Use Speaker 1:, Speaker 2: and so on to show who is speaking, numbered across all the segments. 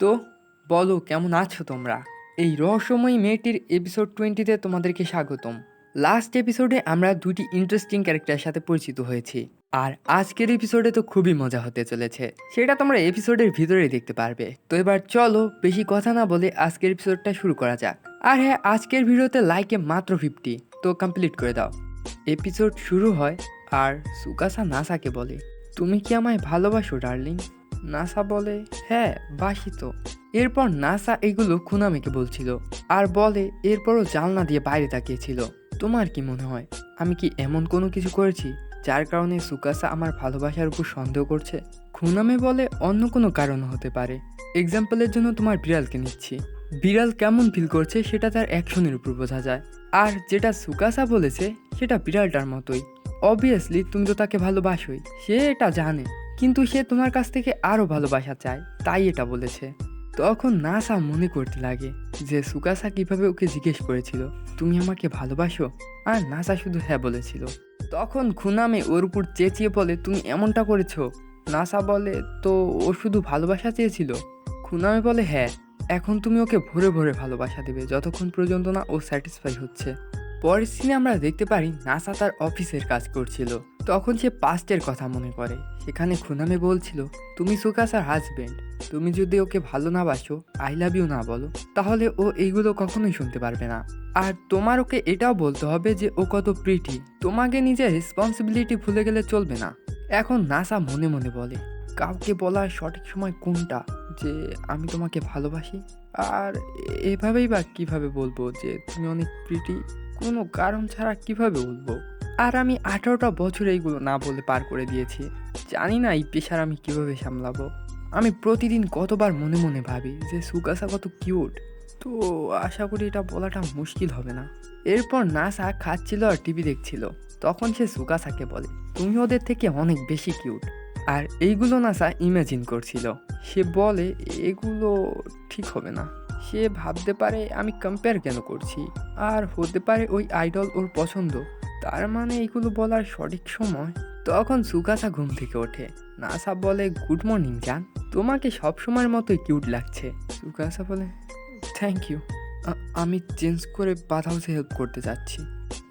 Speaker 1: তো বলো, কেমন আছো তোমরা? এই রহস্যময়ী মেয়েটির এপিসোড 20-তে তোমাদেরকে স্বাগতম। লাস্ট এপিসোডে আমরা দুটি ইন্টারেস্টিং ক্যারেক্টারের সাথে পরিচিত হয়েছি, আর আজকের এপিসোডে তো খুবই মজা হতে চলেছে। সেটা তোমরা এপিসোডের ভিতরেই দেখতে পারবে। তো এবার চলো বেশি কথা না বলে আজকের এপিসোডটা শুরু করা যাক। আর হ্যাঁ, আজকের ভিডিওতে লাইকে মাত্র 50, তো কমপ্লিট করে দাও। এপিসোড শুরু হয় আর সুকাসা নাসাকে বলে, তুমি কি আমায় ভালোবাসো ডার্লিং? নাসা বলে, হ্যাঁ বাসি তো। এরপর নাসা এগুলো খুনামিকে বলছিল আর বলে এরপরও জানলা দিয়ে বাইরে তাকিয়েছিল। তোমার কি মনে হয়, আমি কি এমন কোনো কিছু করেছি যার কারণে সুকাসা আমার ভালোবাসার উপর সন্দেহ করছে? খুনামে বলে অন্য কোনো কারণ হতে পারে। এক্সাম্পলের জন্য তোমার বিড়ালকে নিচ্ছি। বিড়াল কেমন ফিল করছে সেটা তার অ্যাকশনের উপর বোঝা যায়। আর যেটা সুকাসা বলেছে সেটা বিড়ালটার মতোই। অবভিয়াসলি তুমি তো তাকে ভালোবাসোই, সে এটা জানে, কিন্তু সে তোমার কাছ থেকে আরও ভালোবাসা চায়, তাই এটা বলেছে। তখন নাসা মনে করতে লাগে যে সুকাসা কিভাবে ওকে জিজ্ঞেস করেছিল, তুমি আমাকে ভালোবাসো? আর নাসা শুধু হ্যাঁ বলেছিল। তখন খুনামে ওর উপর চেঁচিয়ে বলে, তুমি এমনটা করেছো? নাসা বলে, তো ও শুধু ভালোবাসা চেয়েছিল? খুনামে বলে, হ্যাঁ, এখন তুমি ওকে ভরে ভরে ভালোবাসা দেবে যতক্ষণ পর্যন্ত না ও স্যাটিসফাই হচ্ছে। পরের সিনে আমরা দেখতে পারি নাসা তার অফিসের কাজ করছিল। তখন সে পাস্টের কথা মনে করে। সেখানে খুনামে বলছিল, তুমি সুকাসার হাজবেন্ড, তুমি যদি ওকে ভালো না বাসো, আই লাভ ইউ না বলো, তাহলে ও এইগুলো কখনোই শুনতে পারবে না। আর তোমার ওকে এটাও বলতে হবে যে ও কত প্রিটি। তোমাকে নিজের রেসপন্সিবিলিটি ভুলে গেলে চলবে না। এখন নাসা মনে মনে বলে, কাউকে বলার সঠিক সময় কোনটা যে আমি তোমাকে ভালোবাসি? আর এভাবেই বা কিভাবে বলবো যে তুমি অনেক প্রিটি? কোনো কারণ ছাড়া কিভাবে বলবো? আর আমি 18টা বছর এইগুলো না বলে পার করে দিয়েছি। জানি না এই পেশার আমি কিভাবে সামলাবো। আমি প্রতিদিন কতবার মনে মনে ভাবি যে সুকাসা কত কিউট। তো আশা করি এটা বলাটা মুশকিল হবে না। এরপর নাসা খাচ্ছিল আর টিভি দেখছিল। তখন সে সুকাসাকে বলে, তুমি ওদের থেকে অনেক বেশি কিউট। আর এইগুলো নাসা ইমাজিন করছিল। সে বলে, এগুলো ঠিক হবে না। সে ভাবতে পারে আমি কম্পেয়ার কেন করছি, আর হতে পারে ওই আইডল ওর পছন্দ, তার মানে এগুলো বলার সঠিক সময়। তখন সুকাসা ঘুম থেকে ওঠে। নাসা বলে, গুড মর্নিং জান, তোমাকে সবসময়ের মতোই কিউট লাগছে। সুকাসা বলে, থ্যাংক ইউ, আমি চেঞ্জ করে বাথ হাউসে হেল্প করতে যাচ্ছি।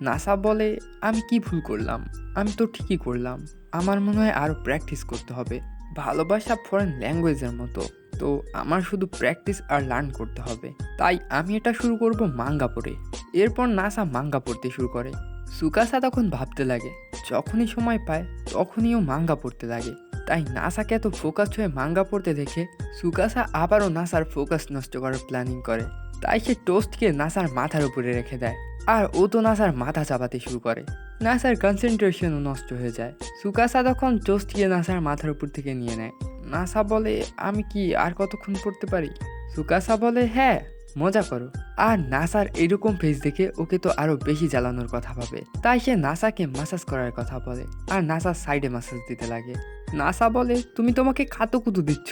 Speaker 1: নাসা বলে, আমি কি ভুল করলাম? আমি তো ঠিকই করলাম। আমার মনে হয় আরও প্র্যাকটিস করতে হবে। ভালোবাসা ফরেন ল্যাঙ্গুয়েজের মতো, তো আমার শুধু প্র্যাকটিস আর লার্ন করতে হবে। তাই আমি এটা শুরু করব মাঙ্গা পড়ে। এরপর নাসা মাঙ্গা পড়তে শুরু করে। সুকাসা তখন ভাবতে লাগে, যখনই সময় পায় তখনই ও মাঙ্গা পড়তে লাগে। তাই নাসাকে এত ফোকাস হয়ে মাঙ্গা পড়তে দেখে সুকাসা আবারও নাসার ফোকাস নষ্ট করার প্ল্যানিং করে। তাই সে টোস্টকে নাসার মাথার উপরে রেখে দেয়, আর ও তো নাসার মাথা চাপাতে শুরু করে। নাসার কনসেন্ট্রেশনও নষ্ট হয়ে যায়। সুকাসা তখন টোস্টকে নাসার মাথার উপর থেকে নিয়ে নেয়। নাসা বলে, আমি কি আর কতক্ষণ পড়তে পারি? সুকাসা বলে, হ্যাঁ, মজা করো। আর নাসার এরকম ফেস দেখে ওকে তো আরো বেশি জ্বালানোর কথা ভাবে। তাই সে নাসাকে মাসাজ করার কথা বলে, আর নাসার সাইডে মাসাজ দিতে লাগে। নাসা বলে, তুমি তোমাকে কাতুকুতু দিচ্ছ,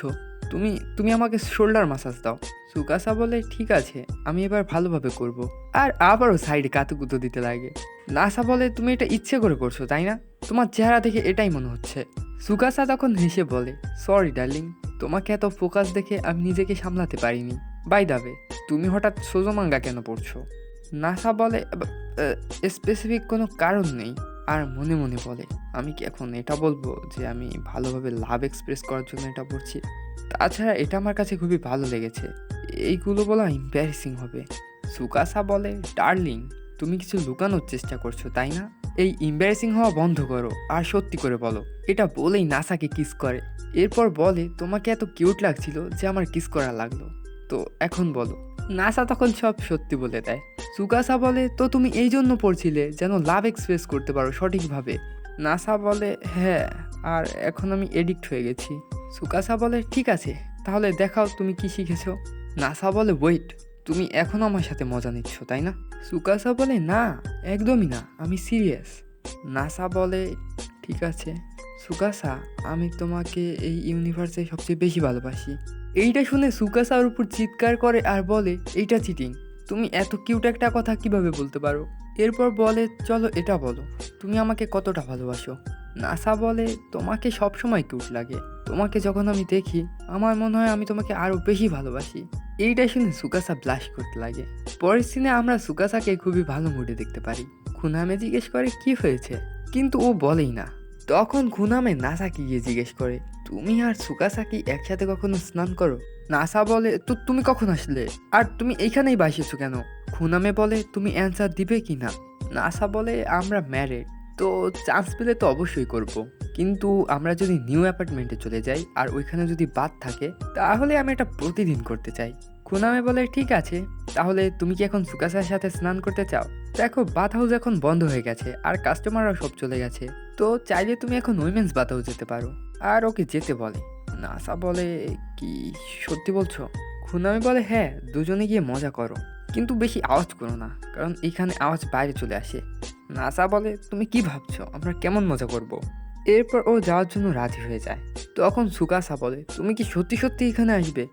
Speaker 1: তুমি তুমি আমাকে শোল্ডার মাসাজ দাও। সুকাসা বলে, ঠিক আছে, আমি এবার ভালোভাবে করব। আর আবারও সাইডে কাতুকুতু দিতে লাগে। নাসা বলে, তুমি এটা ইচ্ছে করে করছো তাই না? তোমার চেহারা দেখে এটাই মনে হচ্ছে। সুকাসা তখন হেসে বলে, সরি ডার্লিং, তোমাকে এত ফোকাস দেখে আমি নিজেকে সামলাতে পারিনি। বাই দ্য ওয়ে, তুমি হঠাৎ সোজো মাঙ্গা কেন পড়ছো? নাসা বলে, স্পেসিফিক কোনো কারণ নেই। আর মনে মনে বলে, আমি কি এখন এটা বলবো যে আমি ভালোভাবে লাভ এক্সপ্রেস করার জন্য এটা পড়ছি? তাছাড়া এটা আমার কাছে খুবই ভালো লেগেছে, এইগুলো বলা এম্বারেসিং হবে। সুকাসা বলে, ডার্লিং, তুমি কিছু লুকানোর চেষ্টা করছো তাই না? এই এম্বারেসিং হওয়া বন্ধ করো আর সত্যি করে বলো। এটা বলেই নাসাকে কিস করে। এরপর বলে, তোমাকে এত কিউট লাগছিল যে আমার কিস করা লাগলো, তো এখন বলো। নাসা তখন সব সত্যি বলে দেয়। সুকাসা বলে, তো তুমি এই জন্য পড়ছিলে যেন লাভ এক্সপ্রেস করতে পারো সঠিকভাবে? নাসা বলে, হ্যাঁ, আর এখন আমি এডিক্ট হয়ে গেছি। সুকাসা বলে, ঠিক আছে, তাহলে দেখাও তুমি কি শিখেছো। নাসা বলে, ওয়েট, তুমি এখনও আমার সাথে মজা নিচ্ছ তাই না? সুকাসা বলে, না, একদমই না, আমি সিরিয়াস। নাসা বলে, ঠিক আছে সুকাসা, আমি তোমাকে এই ইউনিভার্সে সবচেয়ে বেশি ভালোবাসি। এইটা শুনে সুকাসা ওর উপর চিৎকার করে আর বলে, এইটা চিটিং, তুমি এত কিউট একটা কথা কিভাবে বলতে পারো? এরপর বলে, চলো এটা বলো, তুমি আমাকে কতটা ভালোবাসো? নাসা বলে, তোমাকে সবসময় কিউট লাগে, তোমাকে যখন আমি দেখি আমার মনে হয় আমি তোমাকে আরো বেশি ভালোবাসি। এইটা শুনে সুকাসা ব্লাশ করতে লাগে। পরের সিনে আমরা সুকাসাকে খুবই ভালো মুডে দেখতে পারি। খুনামে জিজ্ঞেস করে কি হয়েছে, কিন্তু ও বলেই না। তখন খুনামে নাসাকে গিয়ে জিজ্ঞেস করে, তুমি আর সুকাসা কি একসাথে কখনো স্নান করো? নাসা বলে, তো তুমি কখন আসলে, আর তুমি এইখানেই বাসিয়েছো কেন? খুনামে বলে, তুমি অ্যান্সার দিবে কি না? নাসা বলে, আমরা ম্যারিড, তো চান্স পেলে তো অবশ্যই করব। কিন্তু আমরা যদি নিউ অ্যাপার্টমেন্টে চলে যাই আর ওইখানে যদি বাথ থাকে তাহলে আমি এটা প্রতিদিন করতে চাই। খুনামে বলে, ঠিক আছে, তাহলে তুমি কি এখন সুকাসার সাথে স্নান করতে চাও? দেখো, বাথ হাউস এখন বন্ধ হয়ে গেছে আর কাস্টমাররা সব চলে গেছে, তো চাইলে তুমি এখন উইমেন্স বাথ হাউস যেতে পারো। আর ওকে যেতে বলে। নাসা বলে, কি সত্যি বলছো? খুনামে বলে, হ্যাঁ, দুজনে গিয়ে মজা করো, কিন্তু বেশি আওয়াজ করো না, কারণ এখানে আওয়াজ বাইরে চলে আসে। নাসা বলে, তুমি কি ভাবছো আমরা কেমন মজা করব? এরপর ও যাওয়ার জন্য রাজি হয়ে যায়। তখন সুকাসা বলে, তুমি কি সত্যি সত্যি এখানে আসবে?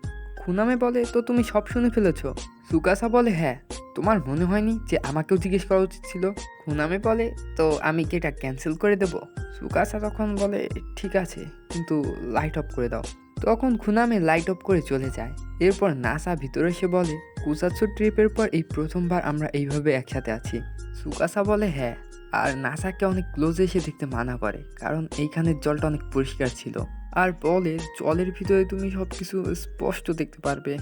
Speaker 1: খুনামে বলে, তো তুমি সব শুনে ফেলেছো? সুকাসা বলে, হ্যাঁ, তোমার মনে হয়নি যে আমাকেও জিজ্ঞেস করা উচিত ছিল? খুনামে বলে, তো আমি কি এটা ক্যান্সেল করে দেব? সুকাসা তখন বলে, ঠিক আছে, কিন্তু লাইট অফ করে দাও। তখন খুনামে লাইট অফ করে চলে যায়। এরপর নাসা ভিতরে এসে বলে, কুসাৎসু ট্রিপের পর এই প্রথমবার আমরা এইভাবে একসাথে আছি। সুকাসা বলে, হ্যাঁ, আর নাসাকে অনেক ক্লোজে এসে দেখতে মানা করে, কারণ এইখানের জলটা অনেক পরিষ্কার ছিল। আর বলে, জলের ভিতরে তুমি সবকিছু স্পষ্ট দেখতে পারবে।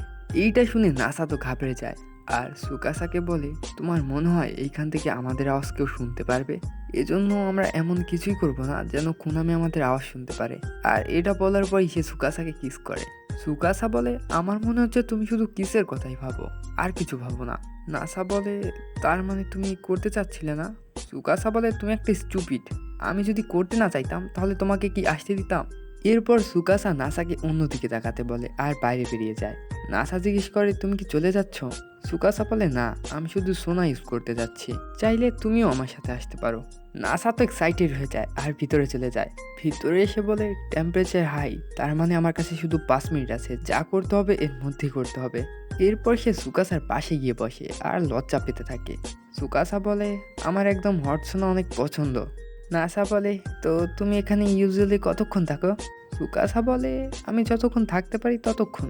Speaker 1: এইটা শুনে নাসা তো ঘাবড়ে যায়। আর সুকাসাকে বলে, তোমার মনে হয় এইখান থেকে আমাদের আওয়াজ কেউ শুনতে পারবে? এজন্য আমরা এমন কিছুই করব না যেন খুনামে আমাদের আওয়াজ শুনতে পারে। আর এটা বলার পরই সে সুকাসাকে কিস করে। সুকাসা বলে, আমার মনে হচ্ছে তুমি শুধু কিসের কথাই ভাবো, আর কিছু ভাবো না। নাসা বলে, তার মানে তুমি করতে চাচ্ছিলে না? সুকাসা বলে, তুমি একটা স্টুপিড, আমি যদি করতে না চাইতাম তাহলে তোমাকে কি আসতে দিতাম? এরপর সুকাসা নাসাকে অন্যদিকে তাকাতে বলে আর বাইরে বেরিয়ে যায়। নাসা জিজ্ঞেস করে, তুমি কি চলে যাচ্ছ? সুকাসা বলে, না, আমি শুধু সোনা ইউজ করতে যাচ্ছি, চাইলে তুমিও আমার সাথে আসতে পারো। নাসা তো এক্সাইটেড হয়ে যায় আর ভিতরে চলে যায়। ভিতরে এসে বলে, টেম্পারেচার হাই, তার মানে আমার কাছে শুধু 5 মিনিট আছে, যা করতে হবে এর মধ্যেই করতে হবে। এরপর সে সুকাসার পাশে গিয়ে বসে আর লজ্জা পেতে থাকে। সুকাসা বলে, আমার একদম হট সোনা অনেক পছন্দ। নাসা বলে, তো তুমি এখানে ইউজুয়ালি কতক্ষণ থাকো? সুকাসা বলে, আমি যতক্ষণ থাকতে পারি ততক্ষণ।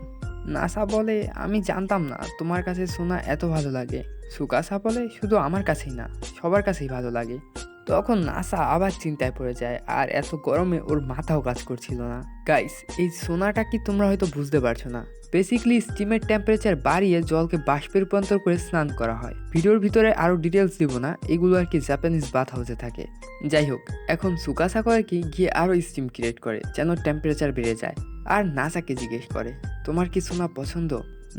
Speaker 1: নাসা বলে, আমি জানতাম না তোমার কাছে সোনা এত ভালো লাগে। সুকাসা বলে, শুধু আমার কাছেই না, সবার কাছেই ভালো লাগে। তখন নাসা আবার চিন্তায় পড়ে যায়, আর এত গরমে ওর মাথাও কাজ করছিল না। গাইস, এই সোনাটা কি তোমরা হয়তো বুঝতে পারছো না। বেসিক্যালি স্টিমের টেম্পারেচার বাড়িয়ে জলকে বাষ্পে রূপান্তর করে স্নান করা হয়। ভিডিওর ভিতরে আরও ডিটেলস দিব না, এগুলো আর কি জাপানিজ বাথ হাউসে থাকে। যাই হোক, এখন সুকাসা করে কি গিয়ে আরও স্টিম ক্রিয়েট করে যেন টেম্পারেচার বেড়ে যায়। আর নাসাকে জিজ্ঞেস করে, তোমার কি সোনা পছন্দ?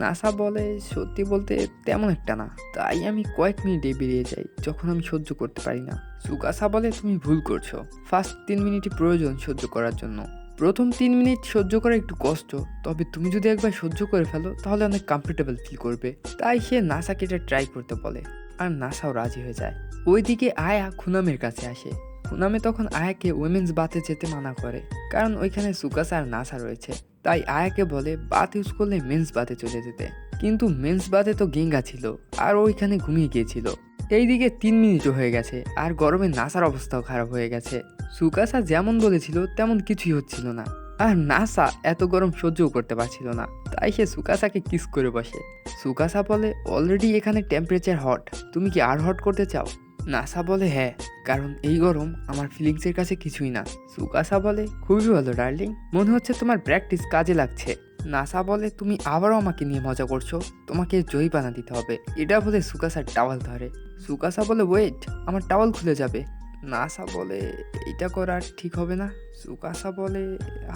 Speaker 1: নাসা বলে, সত্যি বলতে তেমন একটা না, তাই আমি কয়েক মিনিটে বেরিয়ে যাই যখন আমি সহ্য করতে পারি না। সুকাসা বলে, তুমি ভুল করছো, ফার্স্ট 3 মিনিটই প্রয়োজন সহ্য করার জন্য। প্রথম 3 মিনিট সহ্য করা একটু কষ্ট, তবে তুমি যদি একবার সহ্য করে ফেলো তাহলে অনেক কমফোর্টেবল ফিল করবে। তাই সে নাসাকে এটা ট্রাই করতে বলে, আর নাসাও রাজি হয়ে যায়। ওইদিকে আয়া খুনামের কাছে আসে। খুনামে তখন আয়াকে উইমেন্স বাথে যেতে মানা করে, কারণ ওইখানে সুকাসা আর নাসা রয়েছে। তাই আয়াকে বলে বাথ ইউজ করলে মেন্স বাথে চলে যেতে, কিন্তু মেন্স বাথে তো গেঙ্গা ছিল আর ওইখানে ঘুমিয়ে গিয়েছিল। এইদিকে 3 মিনিটও হয়ে গেছে আর গরমে নাসার অবস্থাও খারাপ হয়ে গেছে। সুকাসা যেমন বলেছিল তেমন কিছুই হচ্ছিল না, আর নাসা এত গরম সহ্যও করতে পারছিল না। তাই সে সুকাসাকে কিস করে বসে। সুকাসা বলে, অলরেডি এখানে টেম্পারেচার হট, তুমি কি আর হট করতে চাও? নাসা বলে, হ্যাঁ, কারণ এই গরম আমার ফিলিংসের কাছে কিছুই না। সুকাসা বলে, খুবই ভালো ডার্লিং, মনে হচ্ছে তোমার প্র্যাকটিস কাজে লাগছে। নাসা বলে, তুমি আবারও আমাকে নিয়ে মজা করছো, তোমাকে জয়ী দিতে হবে। এটা বলে সুকাসার টাওয়াল ধরে। সুকাসা বলে, ওয়েট, আমার টাওয়াল খুলে যাবে। নাসা বলে, এটা করা ঠিক হবে না। সুকাসা বলে,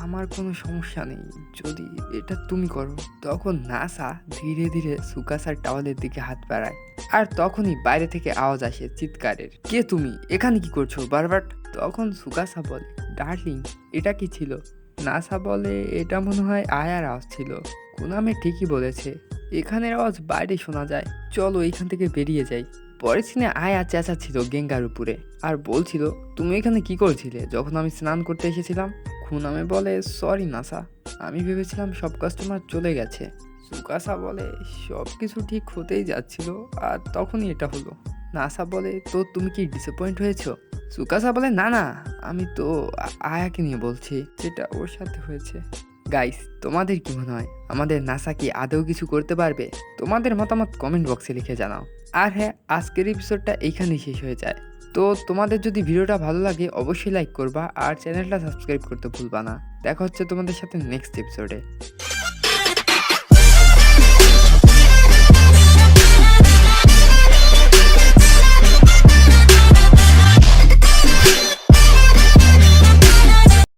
Speaker 1: আমার কোনো সমস্যা নেই যদি এটা তুমি করো। তখন নাসা ধীরে ধীরে সুকাসার টাওয়ালের দিকে হাত বাড়ায়, আর তখনই বাইরে থেকে আওয়াজ আসে চিৎকারের, কে তুমি, এখানে কি করছো বারবার? তখন সুকাসা বলে, ডার্লিং, এটা কি ছিল? নাসা বলে, এটা মনে হয় আয়ার আওয়াজ ছিল। কুনামে ঠিকই বলেছে, এখানের আওয়াজ বাইরে শোনা যায়, চলো এখান থেকে বেরিয়ে যাই। পরের সিনে আয়া চেঁচাচ্ছিল গেঙ্গার উপরে আর বলছিল, তুমি এখানে কি করছিলে যখন আমি স্নান করতে এসেছিলাম? খুনামে বলে, সরি নাসা, আমি ভেবেছিলাম সব কাস্টমার চলে গেছে। সুকাসা বলে, সব কিছু ঠিক হতেই যাচ্ছিল আর তখনই এটা হলো। নাসা বলে, তো তুমি কি ডিসঅ্যাপয়েন্ট হয়েছো? সুকাসা বলে, না না, আমি তো আয়াকে নিয়ে বলছি, যেটা ওর সাথে হয়েছে। গাইস, তোমাদের কি মনে হয় আমাদের নাসা কি আদৌ কিছু করতে পারবে? তোমাদের মতামত কমেন্ট বক্সে লিখে জানাও। আর হ্যাঁ, আজকের এপিসোডটা এইখানেই শেষ হয়ে যায়। তো তোমাদের যদি ভিডিওটা ভালো লাগে অবশ্যই লাইক করবা আর চ্যানেলটা সাবস্ক্রাইব করতে ভুলবা না। দেখা হচ্ছে তোমাদের সাথে নেক্সট এপিসোডে।